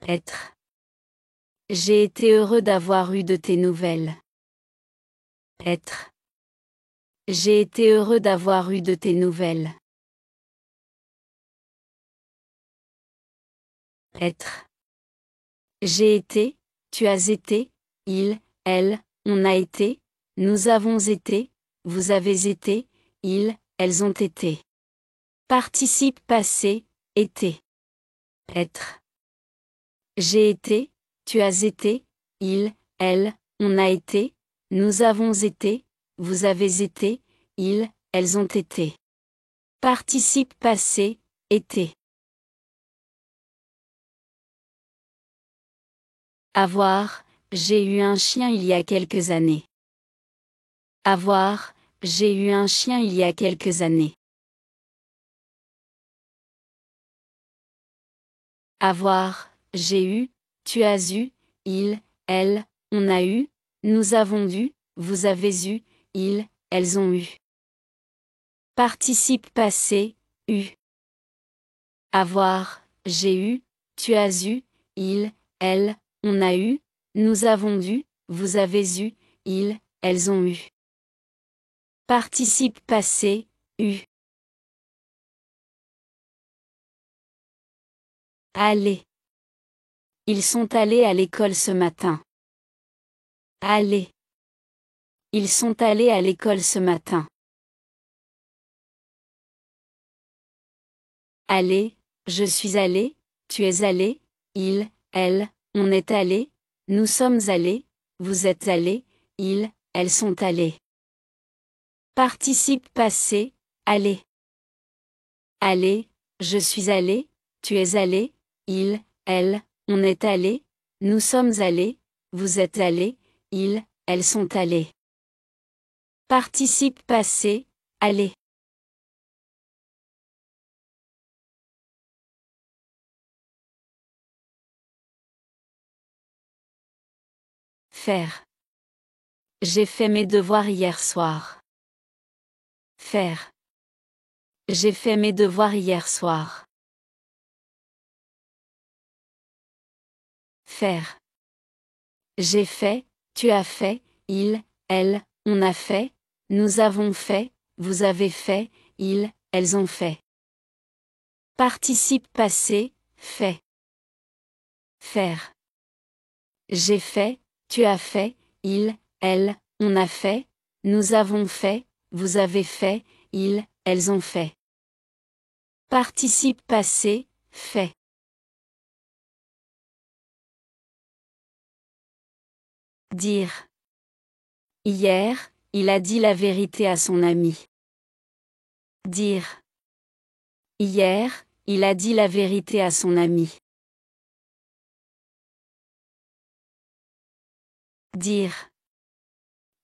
Être. J'ai été heureux d'avoir eu de tes nouvelles. Être. J'ai été heureux d'avoir eu de tes nouvelles. Être. J'ai été, tu as été, il, elle, on a été, nous avons été, vous avez été, ils, elles ont été. Participe passé, été. Être. J'ai été, tu as été, il, elle, on a été, nous avons été, vous avez été, ils, elles ont été. Participe passé, été. Avoir, j'ai eu un chien il y a quelques années. Avoir, j'ai eu un chien il y a quelques années. Avoir, j'ai eu, tu as eu, il, elle, on a eu, nous avons eu, vous avez eu, ils, elles ont eu. Participe passé, eu. Avoir, j'ai eu, tu as eu, il, elle, on a eu, nous avons eu, vous avez eu, ils, elles ont eu. Participe passé, eu. Aller. Ils sont allés à l'école ce matin. Aller. Ils sont allés à l'école ce matin. Aller, je suis allé, tu es allé, il, elle, on est allé, nous sommes allés, vous êtes allés, ils, elles sont allés. Participe passé, aller. Aller, je suis allé, tu es allé, il, elle, on est allé, nous sommes allés, vous êtes allés, ils, elles sont allés. Participe passé, aller. Faire. J'ai fait mes devoirs hier soir. Faire. J'ai fait mes devoirs hier soir. Faire. J'ai fait, tu as fait, il, elle, on a fait, nous avons fait, vous avez fait, ils, elles ont fait. Participe passé, fait. Faire. J'ai fait, tu as fait, il, elle, on a fait, nous avons fait, vous avez fait, ils, elles ont fait. Participe passé, fait. Dire. Hier, il a dit la vérité à son ami. Dire. Hier, il a dit la vérité à son ami. Dire.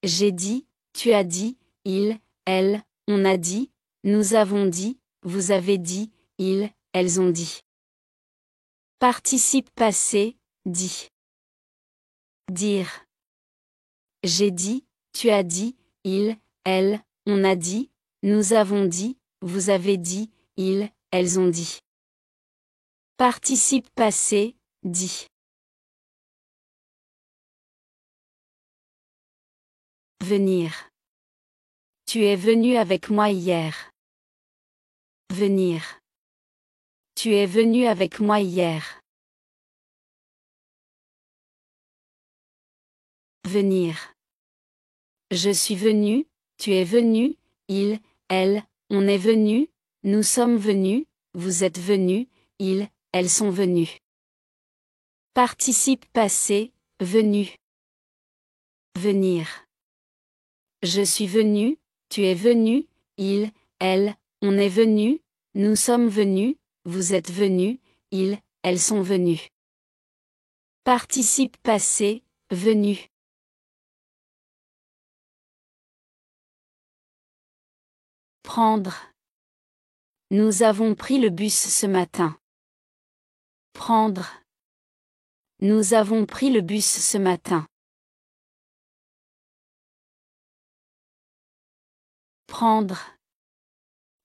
J'ai dit, tu as dit, il, elle, on a dit, nous avons dit, vous avez dit, ils, elles ont dit. Participe passé, dit. Dire. J'ai dit, tu as dit, il, elle, on a dit, nous avons dit, vous avez dit, ils, elles ont dit. Participe passé, dit. Venir. Tu es venu avec moi hier. Venir. Tu es venu avec moi hier. Venir. Je suis venu, tu es venu, il, elle, on est venu, nous sommes venus, vous êtes venus, ils, elles sont venus. Participe passé, venu. Venir. Je suis venu, tu es venu, il, elle, on est venu, nous sommes venus, vous êtes venus, ils, elles sont venus. Participe passé, venu. Prendre. Nous avons pris le bus ce matin. Prendre. Nous avons pris le bus ce matin. Prendre.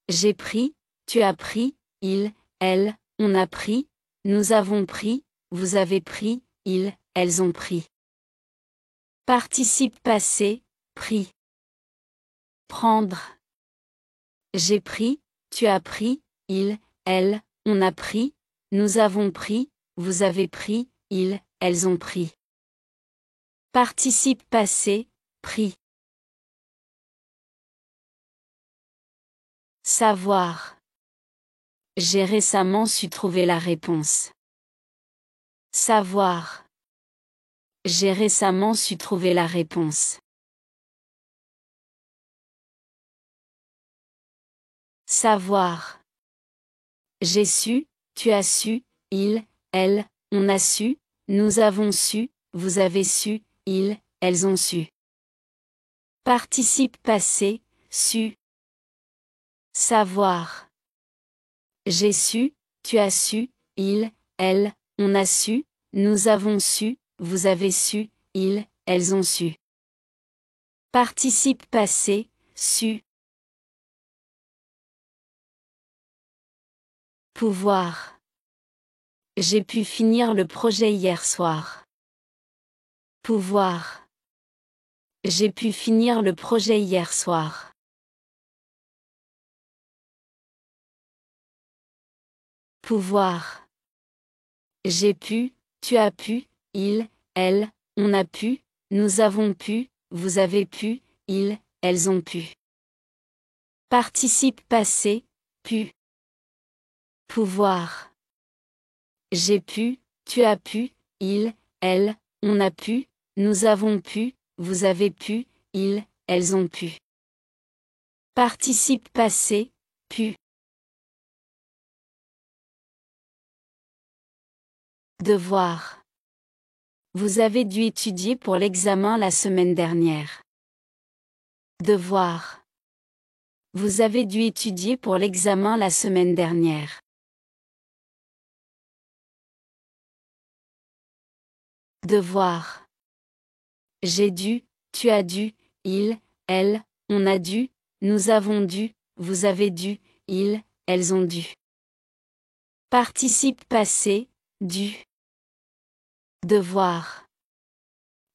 J'ai pris, tu as pris, il, elle, on a pris, nous avons pris, vous avez pris, ils, elles ont pris. Participe passé, pris. Prendre. J'ai pris, tu as pris, il, elle, on a pris, nous avons pris, vous avez pris, ils, elles ont pris. Participe passé, pris. Savoir. J'ai récemment su trouver la réponse. Savoir. J'ai récemment su trouver la réponse. Savoir. J'ai su, tu as su, il, elle, on a su, nous avons su, vous avez su, ils, elles ont su. Participe passé, su. Savoir. J'ai su, tu as su, il, elle, on a su, nous avons su, vous avez su, ils, elles ont su. Participe passé, su. Pouvoir. J'ai pu finir le projet hier soir. Pouvoir. J'ai pu finir le projet hier soir. Pouvoir. J'ai pu, tu as pu, il, elle, on a pu, nous avons pu, vous avez pu, ils, elles ont pu. Participe passé, pu. Pouvoir. J'ai pu, tu as pu, il, elle, on a pu, nous avons pu, vous avez pu, ils, elles ont pu. Participe passé, pu. Devoir. Vous avez dû étudier pour l'examen la semaine dernière. Devoir. Vous avez dû étudier pour l'examen la semaine dernière. Devoir. J'ai dû, tu as dû, il, elle, on a dû, nous avons dû, vous avez dû, ils, elles ont dû. Participe passé, dû. Devoir.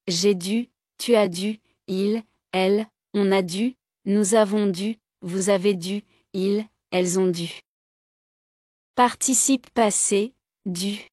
J'ai dû, tu as dû, il, elle, on a dû, nous avons dû, vous avez dû, ils, elles ont dû. Participe passé, dû.